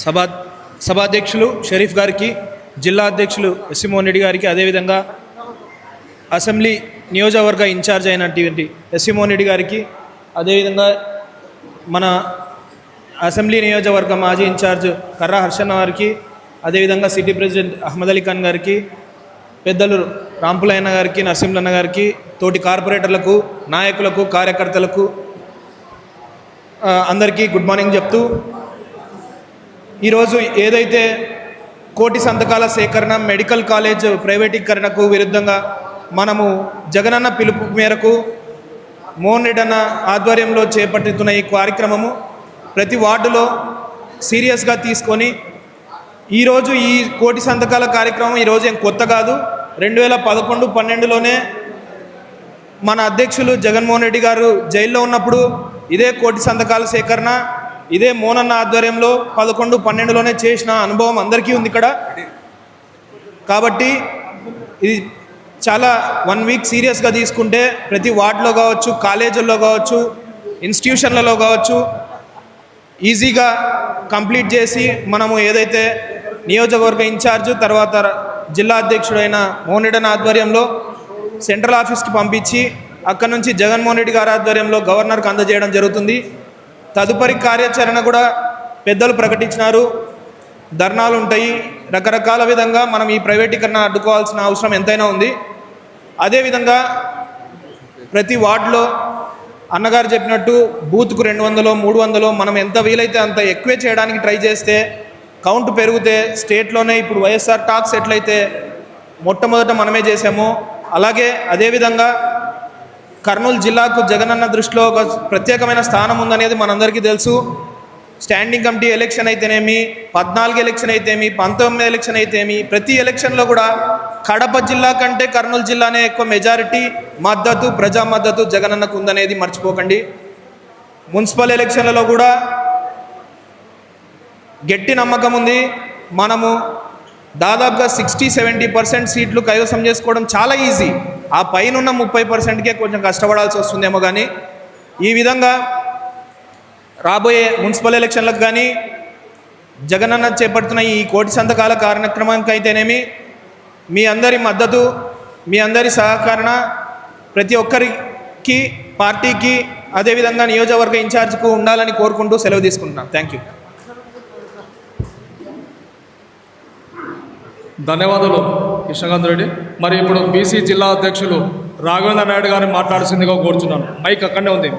సభా సభాధ్యక్షులు షరీఫ్ గారికి, జిల్లా అధ్యక్షులు ఎస్సి మోహన్ రెడ్డి గారికి, అదేవిధంగా అసెంబ్లీ నియోజకవర్గ ఇన్ఛార్జ్ అయినటువంటి ఎస్సి మోహన్ రెడ్డి గారికి, అదేవిధంగా మన అసెంబ్లీ నియోజకవర్గ మాజీ ఇన్ఛార్జ్ కర్రా హర్షన్న గారికి, అదేవిధంగా city president Ahmed Ali Khan గారికి, పెద్దలు రాంపులయ్య గారికి, నరసింహన్న గారికి, తోటి కార్పొరేటర్లకు, నాయకులకు, కార్యకర్తలకు అందరికీ గుడ్ మార్నింగ్ చెప్తూ, ఈరోజు ఏదైతే కోటి సంతకాల సేకరణ మెడికల్ కాలేజ్ ప్రైవేటీకరణకు విరుద్ధంగా మనము జగనన్న పిలుపు మేరకు మోహన్ రెడ్డి అన్న ఆధ్వర్యంలో చేపట్టుతున్న ఈ కార్యక్రమము ప్రతి వార్డులో సీరియస్గా తీసుకొని ఈరోజు ఈ కోటి సంతకాల కార్యక్రమం ఈరోజు ఏం కొత్త కాదు. 2011-12లోనే మన అధ్యక్షులు జగన్మోహన్ రెడ్డి గారు జైల్లో ఉన్నప్పుడు ఇదే కోటి సంతకాల సేకరణ ఇదే మోనన్న ఆధ్వర్యంలో 11-12లోనే చేసిన అనుభవం అందరికీ ఉంది ఇక్కడ. కాబట్టి ఇది చాలా 1 వీక్ సీరియస్గా తీసుకుంటే ప్రతి వార్డులో కావచ్చు, కాలేజీల్లో కావచ్చు, ఇన్స్టిట్యూషన్లలో కావచ్చు ఈజీగా కంప్లీట్ చేసి మనము ఏదైతే నియోజకవర్గ ఇన్ఛార్జు తర్వాత జిల్లా అధ్యక్షుడైన మోహన్ రెడ్డి ఆధ్వర్యంలో సెంట్రల్ ఆఫీస్కి పంపించి అక్కడ నుంచి జగన్మోహన్ రెడ్డి గారి ఆధ్వర్యంలో గవర్నర్కి అందజేయడం జరుగుతుంది. తదుపరి కార్యాచరణ కూడా పెద్దలు ప్రకటించినారు. ధర్నాలు ఉంటాయి, రకరకాల విధంగా మనం ఈ ప్రైవేటీకరణ అడ్డుకోవాల్సిన అవసరం ఎంతైనా ఉంది. అదేవిధంగా ప్రతి వార్డులో అన్నగారు చెప్పినట్టు బూత్కు 200-300 మనం ఎంత వీలైతే అంత ఎక్కువే చేయడానికి ట్రై చేస్తే కౌంట్ పెరిగితే స్టేట్లోనే ఇప్పుడు వైఎస్ఆర్ టాక్స్ ఎట్లయితే మొట్టమొదట మనమే చేసామో అలాగే అదేవిధంగా కర్నూలు జిల్లాకు జగనన్న దృష్టిలో ఒక ప్రత్యేకమైన స్థానం ఉందనేది మనందరికీ తెలుసు. స్టాండింగ్ కమిటీ ఎలక్షన్ అయితేనేమి, 14 ఎలక్షన్ అయితేమి, 19 ఎలక్షన్ అయితేమి, ప్రతి ఎలక్షన్లో కూడా కడప జిల్లా కంటే కర్నూలు జిల్లానే ఎక్కువ మెజారిటీ మద్దతు, ప్రజా మద్దతు జగనన్నకు ఉందనేది మర్చిపోకండి. మున్సిపల్ ఎలక్షన్లలో కూడా గట్టి నమ్మకం ఉంది. మనము దాదాపుగా 60-70% సీట్లు కైవసం చేసుకోవడం చాలా ఈజీ. ఆ పైన 30%కే కొంచెం కష్టపడాల్సి వస్తుందేమో. కానీ ఈ విధంగా రాబోయే మున్సిపల్ ఎలక్షన్లకు కానీ జగనన్న చేపడుతున్న ఈ కోటి సంతకాల కార్యక్రమానికి అయితేనేమి మీ అందరి మద్దతు, మీ అందరి సహకరణ ప్రతి ఒక్కరికి, పార్టీకి, అదేవిధంగా నియోజకవర్గ ఇన్ఛార్జ్కు ఉండాలని కోరుకుంటూ సెలవు తీసుకుంటున్నాను. Thank you. ధన్యవాదాలు కృష్ణకాంత్ రెడ్డి. మరి ఇప్పుడు బీసీ జిల్లా అధ్యక్షులు రాఘవేంద్ర నాయుడు గారిని మాట్లాడాల్సిందిగా కోరుచున్నాను. మైక్ అక్కడనే ఉంది.